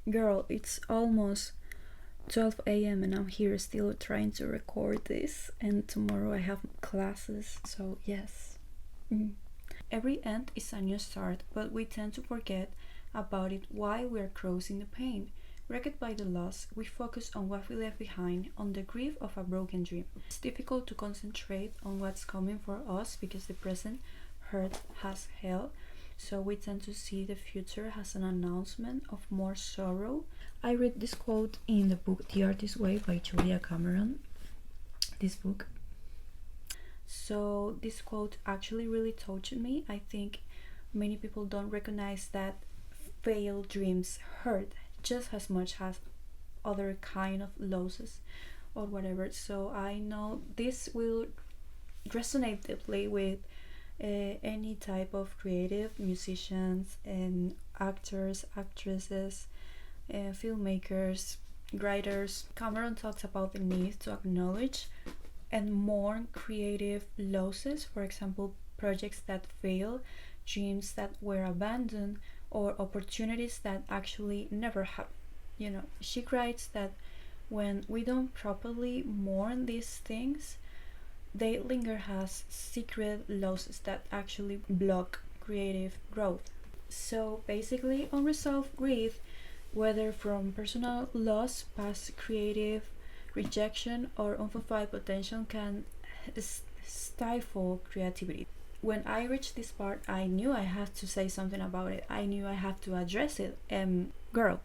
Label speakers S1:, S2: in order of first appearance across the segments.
S1: Girl, it's almost 12 a.m. and I'm here still trying to record this, and tomorrow I have classes, so yes. Mm. Every end is a new start, but we tend to forget about it while we are crossing the pain. Wrecked by the loss, we focus on what we left behind, on the grief of a broken dream. It's difficult to concentrate on what's coming for us because the present hurt has hell, so we tend to see the future as an announcement of more sorrow. I read this quote in the book The Artist's Way by Julia Cameron. This book. So this quote actually really touched me. I think many people don't recognize that failed dreams hurt just as much as other kind of losses or whatever. So I know this will resonate deeply with any type of creative musicians and actors, actresses, filmmakers, writers. Cameron talks about the need to acknowledge and mourn creative losses, for example, projects that fail, dreams that were abandoned, or opportunities that actually never happened. She writes that when we don't properly mourn these things, they linger as secret losses that actually block creative growth. So basically, unresolved grief, whether from personal loss, past creative rejection, or unfulfilled potential, can stifle creativity. When I reached this part, I knew I had to say something about it. I knew I had to address it. Girl,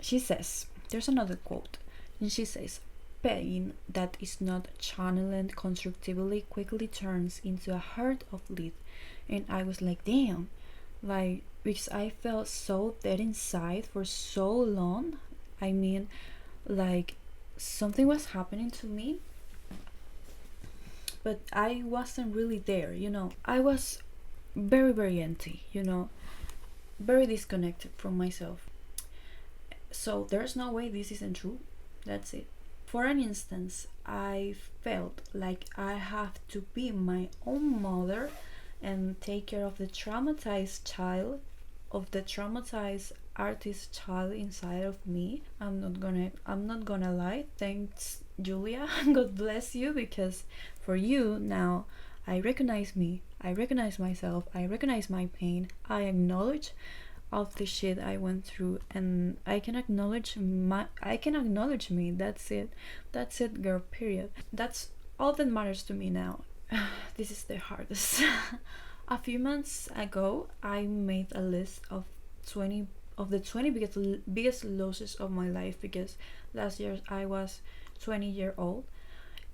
S1: she says, there's another quote, and she says, pain that is not channeled constructively quickly turns into a heart of lead. And I was like, damn, like, because I felt so dead inside for so long. I mean, like, something was happening to me, but I wasn't really there. I was very, very empty, very disconnected from myself. So there's no way this isn't true. That's it. For an instance, I felt like I have to be my own mother and take care of the traumatized child, of the traumatized artist child inside of me. I'm not gonna lie. Thanks, Julia. God bless you, because for you now I recognize me, I recognize myself, I recognize my pain, I acknowledge of the shit I went through, and I can acknowledge me. That's it, girl, period. That's all that matters to me now. This is the hardest. A few months ago, I made a list of 20 of the 20 biggest losses of my life, because last year I was 20-year old,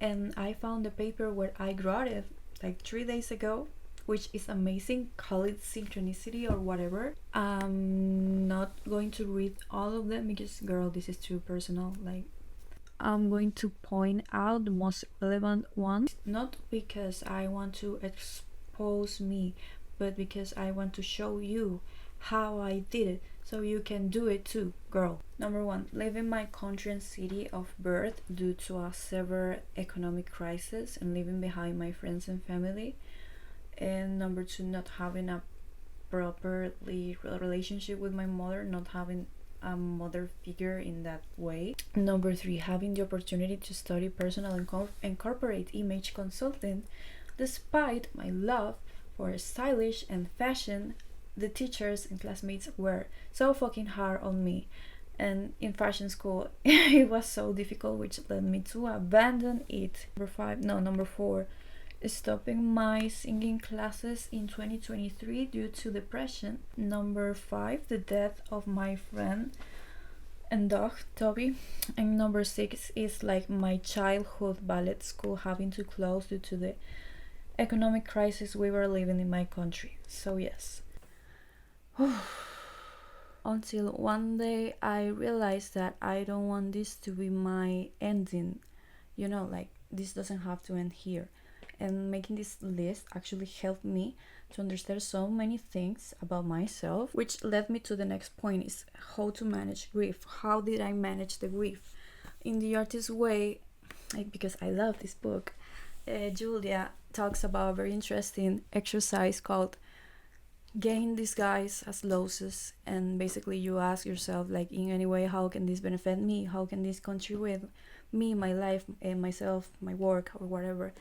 S1: and I found the paper where I wrote it like 3 days ago, which is amazing. Call it synchronicity or whatever. I'm not going to read all of them because, girl, this is too personal. Like, I'm going to point out the most relevant ones, not because I want to expose me, but because I want to show you how I did it, so you can do it too, girl. Number one, leaving my country and city of birth due to a severe economic crisis and leaving behind my friends and family. And number two, not having a properly relationship with my mother, not having a mother figure in that way. Number three, having the opportunity to study personal and corporate image consulting, despite my love for stylish and fashion. The teachers and classmates were so fucking hard on me, and in fashion school it was so difficult, which led me to abandon it. Number four, stopping my singing classes in 2023 due to depression. Number five, the death of my friend and dog Toby. And number six is like my childhood ballet school having to close due to the economic crisis we were living in my country. So yes. Until one day I realized that I don't want this to be my ending. Like, this doesn't have to end here. And making this list actually helped me to understand so many things about myself, which led me to the next point, is how to manage grief. How did I manage the grief? In The Artist's Way, because I love this book, Julia talks about a very interesting exercise called gain disguise as losses, and basically you ask yourself, like, in any way, how can this benefit me, how can this contribute me, my life, and myself, my work, or whatever.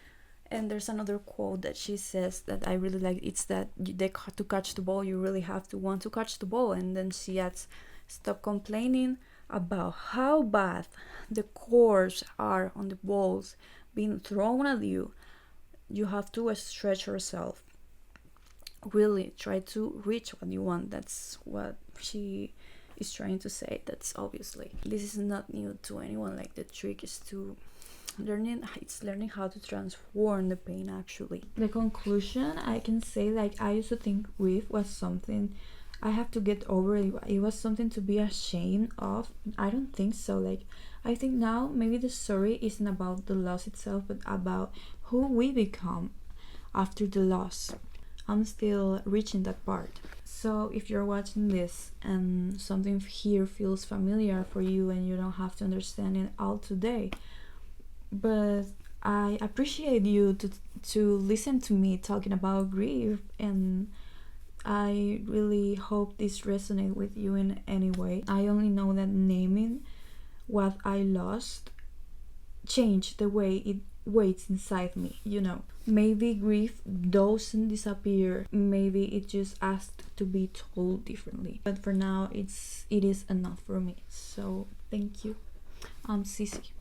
S1: And there's another quote that she says that I really like. It's that to catch the ball, you really have to want to catch the ball. And then she adds, stop complaining about how bad the cores are on the balls being thrown at you. You have to stretch yourself, really try to reach what you want. That's what she is trying to say. That's obviously, this is not new to anyone. Like, the trick is to learning how to transform the pain. Actually, the conclusion, I can say, like, I used to think grief was something I have to get over. It was something to be ashamed of. I don't think so. Like, I think now maybe the story isn't about the loss itself, but about who we become after the loss. I'm still reaching that part. So if you're watching this and something here feels familiar for you and you don't have to understand it all today, but I appreciate you to listen to me talking about grief, and I really hope this resonates with you in any way. I only know that naming what I lost changed the way it waits inside me, you know. Maybe grief doesn't disappear, maybe it just asked to be told differently. But for now, it is enough for me. So thank you. I'm Sisi.